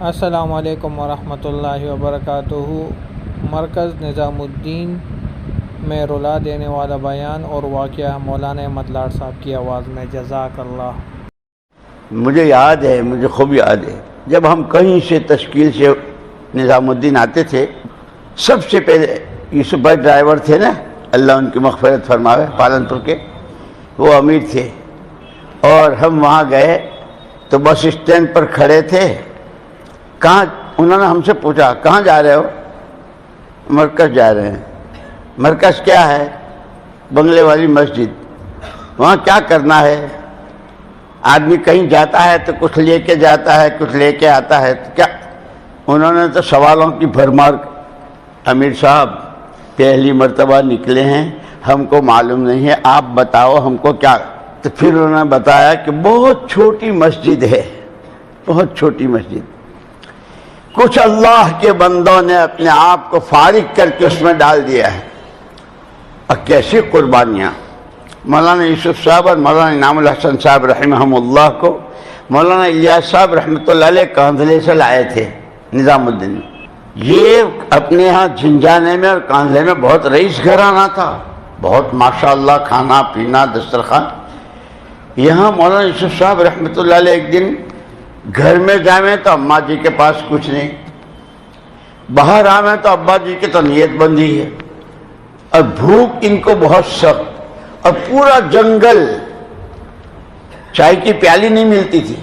السلام علیکم ورحمۃ اللہ وبرکاتہ۔ مرکز نظام الدین میں رلا دینے والا بیان اور واقعہ مولانا احمد لاڈ صاحب کی آواز میں۔ جزاک اللہ۔ مجھے یاد ہے، مجھے خوب یاد ہے، جب ہم کہیں سے تشکیل سے نظام الدین آتے تھے، سب سے پہلے یوسف بھائی ڈرائیور تھے نا، اللہ ان کی مغفرت فرماوے، پالنپور کے، وہ امیر تھے، اور ہم وہاں گئے تو بس اسٹینڈ پر کھڑے تھے۔ کہاں؟ انہوں نے ہم سے پوچھا کہاں جا رہے ہو؟ مرکز جا رہے ہیں۔ مرکز کیا ہے؟ بنگلے والی مسجد۔ وہاں کیا کرنا ہے؟ آدمی کہیں جاتا ہے تو کچھ لے کے جاتا ہے، کچھ لے کے آتا ہے، تو کیا؟ انہوں نے تو سوالوں کی بھرمار، امیر صاحب پہلی مرتبہ نکلے ہیں، ہم کو معلوم نہیں ہے، آپ بتاؤ ہم کو کیا؟ تو پھر انہوں نے بتایا کہ بہت چھوٹی مسجد ہے، بہت چھوٹی مسجد، کچھ اللہ کے بندوں نے اپنے آپ کو فارغ کر کے اس میں ڈال دیا ہے، اور کیسی قربانیاں۔ مولانا یوسف صاحب اور مولانا انعام الحسن صاحب رحمہم اللہ کو مولانا الیاس صاحب رحمۃ اللہ علیہ کاندھلے سے لائے تھے نظام الدین۔ یہ اپنے ہاں جھنجھانے میں اور کاندھلے میں بہت رئیس گھرانہ تھا، بہت ماشاءاللہ کھانا پینا دسترخوان۔ یہاں مولانا یوسف صاحب رحمۃ اللہ علیہ ایک دن گھر میں جائیں تو اماں جی کے پاس کچھ نہیں، باہر آئیں تو ابا جی کی تو نیت بندی ہے، اور بھوک ان کو بہت سخت، اور پورا جنگل، چائے کی پیالی نہیں ملتی تھی۔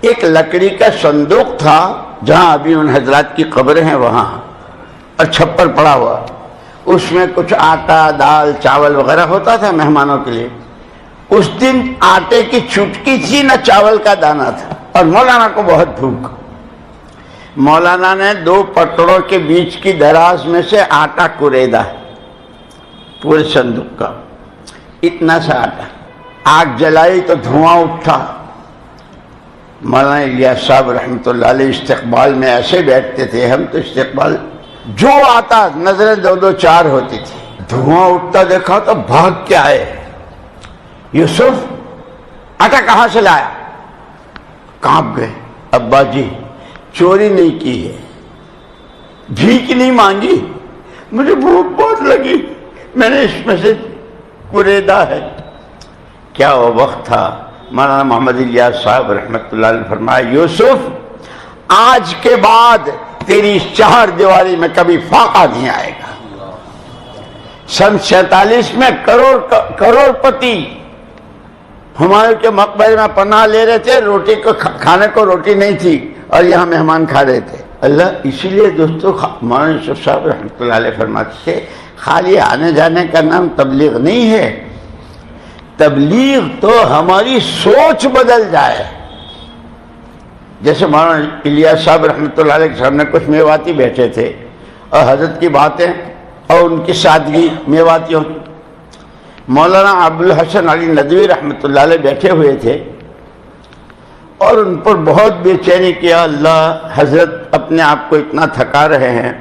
ایک لکڑی کا صندوق تھا جہاں ابھی ان حضرات کی قبریں ہیں وہاں، اور چھپر پڑا ہوا، اس میں کچھ آٹا دال چاول وغیرہ ہوتا تھا مہمانوں کے لیے۔ اس دن آٹے کی چٹکی تھی نہ چاول کا دانہ تھا، اور مولانا کو بہت بھوک۔ مولانا نے 2 پٹڑوں کے بیچ کی دراز میں سے آٹا کوریدا پورے صندوق کا، اتنا سا آٹا، آگ جلائی تو دھواں اٹھا۔ مولانا الیاس صاحب رحمۃ اللہ علیہ استقبال میں ایسے بیٹھتے تھے، ہم تو استقبال جو آتا نظریں 2 4 ہوتی تھی، دھواں اٹھتا دیکھا تو بھاگ کے آئے، یوسف آٹا کہاں سے لایا؟ کانپ گئے۔ ابا جی چوری نہیں کی ہے، بھیک نہیں مانگی، مجھے بھوک بہت لگی، میں نے اس میں سے کوریدا ہے۔ کیا وہ وقت تھا! مولانا محمد الیاس صاحب رحمۃ اللہ علیہ فرمایا، یوسف آج کے بعد تیری 4 دیواری میں کبھی فاقہ نہیں آئے گا۔ سن 47 میں کروڑ پتی ہمایوں کے مقبرے میں پناہ لے رہے تھے، روٹی کو کھانے کو روٹی نہیں تھی، اور یہاں مہمان کھا رہے تھے۔ اللہ، اسی لیے دوستو مولانا یوسف صاحب رحمۃ اللہ علیہ فرماتے تھے، خالی آنے جانے کا نام تبلیغ نہیں ہے، تبلیغ تو ہماری سوچ بدل جائے۔ جیسے مولانا الیاس صاحب رحمۃ اللہ علیہ کے سامنے کچھ میواتی بیٹھے تھے، اور حضرت کی باتیں اور ان کی سادگی میواتیوں کی۔ مولانا ابوالحسن علی ندوی رحمۃ اللہ علیہ بیٹھے ہوئے تھے، اور ان پر بہت بے چینی کیا، اللہ حضرت اپنے آپ کو اتنا تھکا رہے ہیں،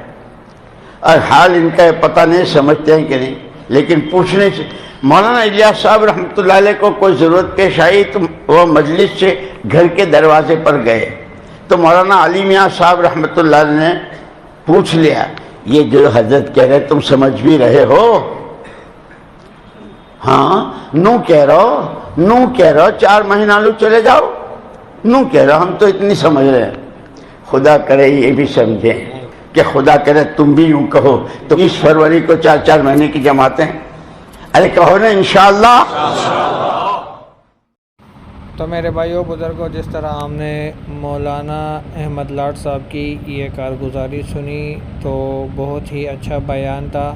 اور حال ان کا پتہ نہیں، سمجھتے ہیں کہ نہیں، لیکن پوچھنے سے مولانا الیاس صاحب رحمۃ اللہ علیہ کو کوئی ضرورت پیش آئی تو وہ مجلس سے گھر کے دروازے پر گئے، تو مولانا علی میاں صاحب رحمۃ اللہ علیہ نے پوچھ لیا، یہ جو حضرت کہہ رہے تم سمجھ بھی رہے ہو؟ ہاں، نو کہہ رہو 4 مہینہ لو چلے جاؤ، نو کہہ رہو، ہم تو اتنی سمجھ رہے ہیں۔ خدا کرے یہ بھی سمجھیں کہ خدا کرے تم بھی یوں کہو تو 20 فروری کو 4 مہینے کی جماعتیں، ارے کہو نا انشاءاللہ۔ تو میرے بھائیوں بزرگوں، جس طرح ہم نے مولانا احمد لاڈ صاحب کی یہ کارگزاری سنی تو بہت ہی اچھا بیان تھا۔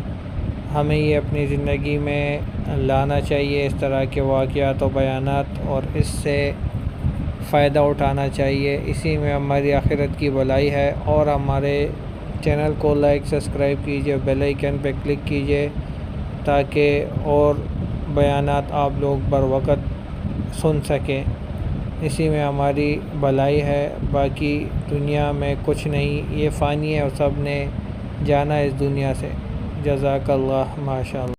ہمیں یہ اپنی زندگی میں لانا چاہیے، اس طرح کے واقعات و بیانات، اور اس سے فائدہ اٹھانا چاہیے، اسی میں ہماری آخرت کی بھلائی ہے۔ اور ہمارے چینل کو لائک سبسکرائب کیجیے، بیل آئیکن پہ کلک کیجیے، تاکہ اور بیانات آپ لوگ بر وقت سن سکیں، اسی میں ہماری بھلائی ہے۔ باقی دنیا میں کچھ نہیں، یہ فانی ہے اور سب نے جانا اس دنیا سے۔ جزاک اللہ، ماشاء اللہ۔